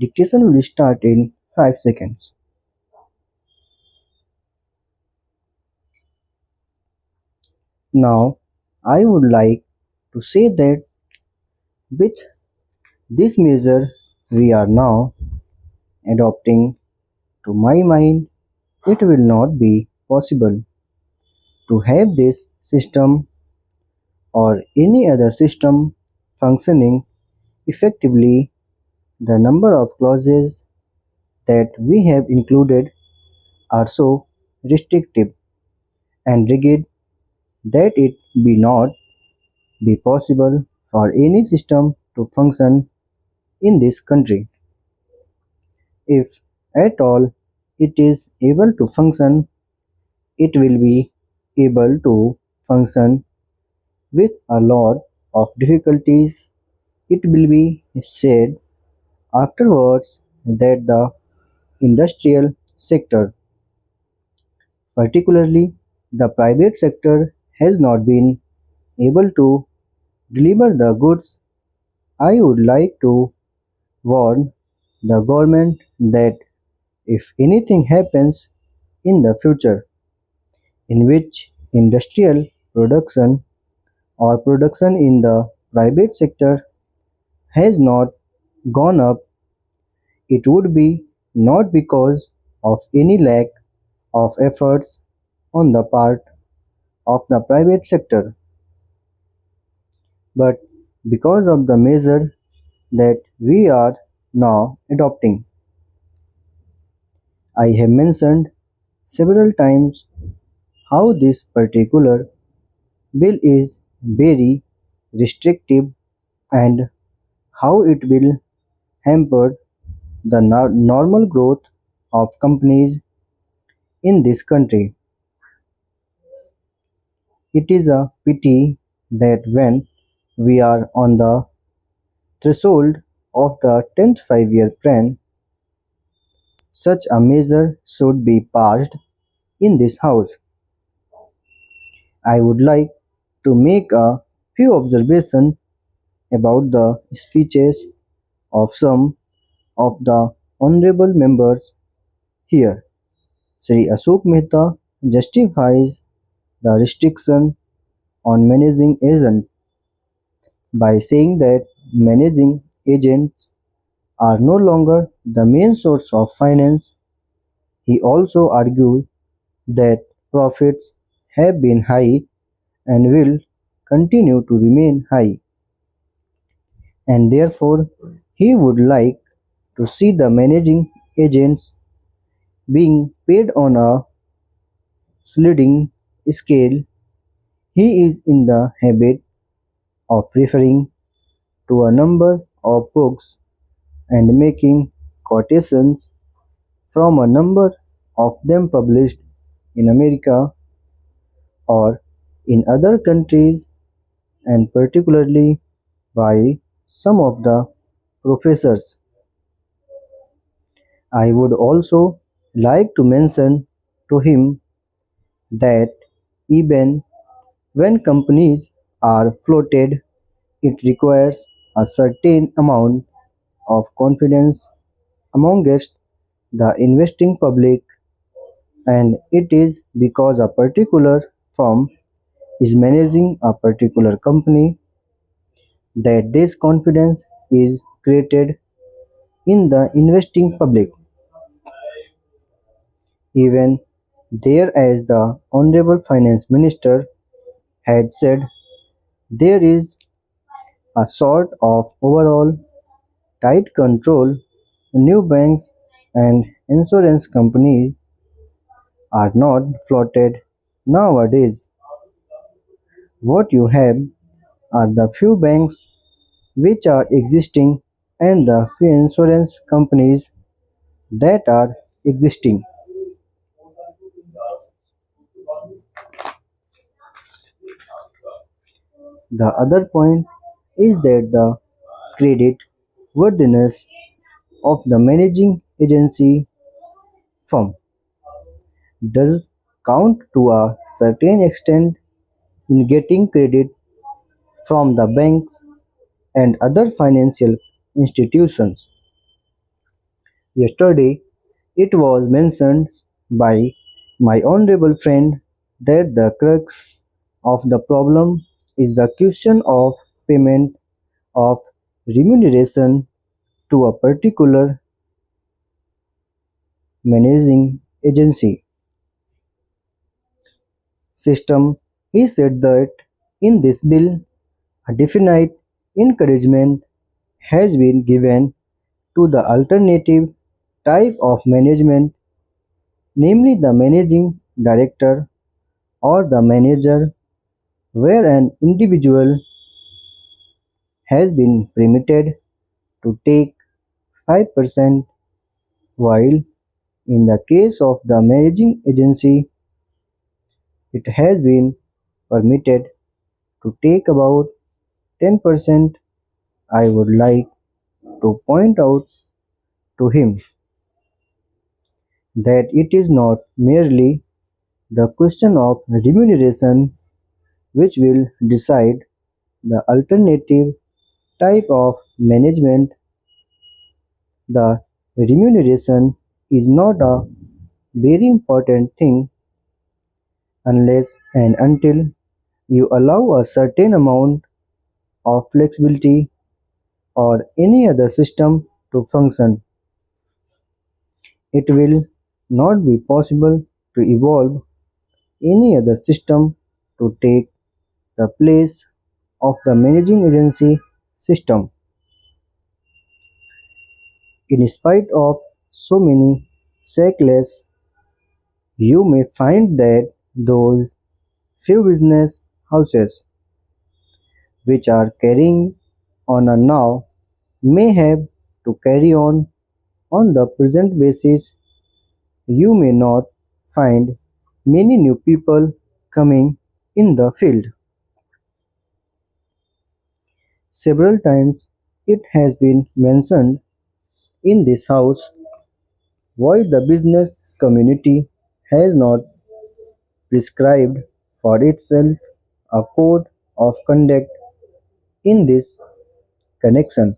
Dictation will start in 5 seconds. Now, I would like to say that with this measure we are now adopting, to my mind, it will not be possible to have this system or any other system functioning effectively. The number of clauses that we have included are so restrictive and rigid that it be not be possible for any system to function in this country. If at all it is able to function, it will be able to function with a lot of difficulties. It will be said afterwards that the industrial sector, particularly the private sector, has not been able to deliver the goods. I would like to warn the government that if anything happens in the future in which industrial production or production in the private sector has not gone up, it would be not because of any lack of efforts on the part of the private sector, but because of the measure that we are now adopting. I have mentioned several times how this particular bill is very restrictive and how it will hamper the normal growth of companies in this country. It is a pity that when we are on the threshold of the 10th five-year plan, such a measure should be passed in this House. I would like to make a few observations about the speeches of some of the honorable members here. Sri Ashok Mehta justifies the restriction on managing agents by saying that managing agents are no longer the main source of finance. He also argued that profits have been high and will continue to remain high, and therefore he would like to see the managing agents being paid on a sliding scale. He is in the habit of referring to a number of books and making quotations from a number of them published in America or in other countries, and particularly by some of the professors. I would also like to mention to him that even when companies are floated, it requires a certain amount of confidence amongst the investing public, and it is because a particular firm is managing a particular company that this confidence is created in the investing public. Even there, as the Honorable Finance Minister had said, there is a sort of overall tight control. New banks and insurance companies are not floated nowadays. What you have are the few banks which are existing and the few insurance companies that are existing. The other point is that the credit worthiness of the managing agency firm does count to a certain extent in getting credit from the banks and other financial institutions. Yesterday, it was mentioned by my honorable friend that the crux of the problem is the question of payment of remuneration to a particular managing agency system. He said that in this bill, a definite encouragement has been given to the alternative type of management, namely the managing director or the manager, where an individual has been permitted to take 5%, while in the case of the managing agency, it has been permitted to take about 10%. I would like to point out to him that it is not merely the question of remuneration which will decide the alternative type of management. The remuneration is not a very important thing unless and until you allow a certain amount of flexibility or any other system to function. It will not be possible to evolve any other system to take the place of the managing agency system. In spite of so many shakeless, you may find that those few business houses which are carrying on now may have to carry on the present basis. You may not find many new people coming in the field. Several times it has been mentioned in this house why the business community has not prescribed for itself a code of conduct in this connection.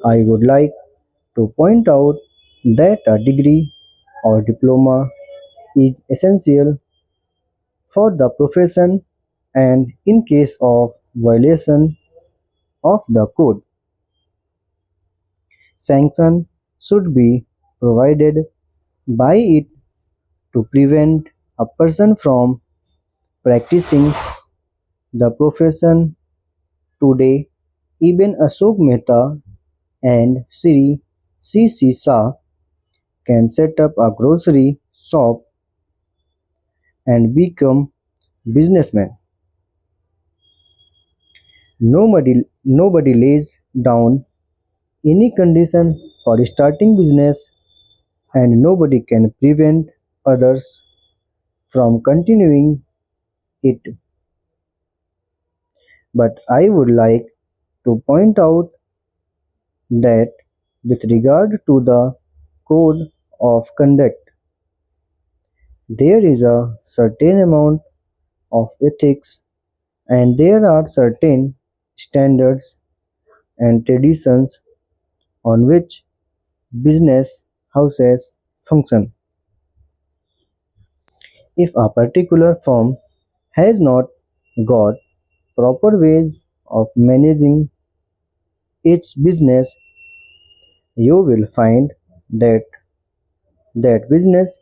I would like to point out that a degree or diploma is essential for the profession, and in case of violation of the code, sanction should be provided by it to prevent a person from practicing the profession. Today, even Ashok Mehta and Sri C.C. Shah can set up a grocery shop and become businessmen. Nobody lays down any condition for starting business, and nobody can prevent others from continuing it. But I would like to point out that with regard to the code of conduct, there is a certain amount of ethics and there are certain standards and traditions on which business houses function. If a particular firm has not got proper ways of managing its business, you will find that that business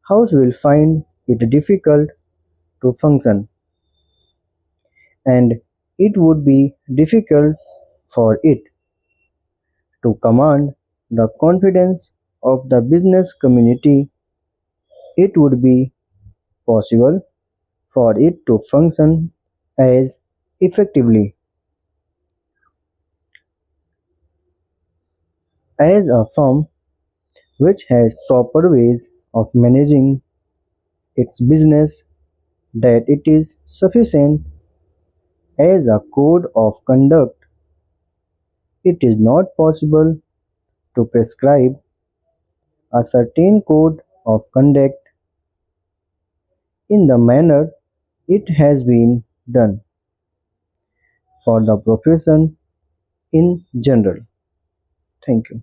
house will find it difficult to function, and it would be difficult for it to command the confidence of the business community. It would be possible for it to function as effectively as a firm which has proper ways of managing its business, that it is sufficient as a code of conduct. It is not possible to prescribe a certain code of conduct in the manner it has been done for the profession in general. Thank you.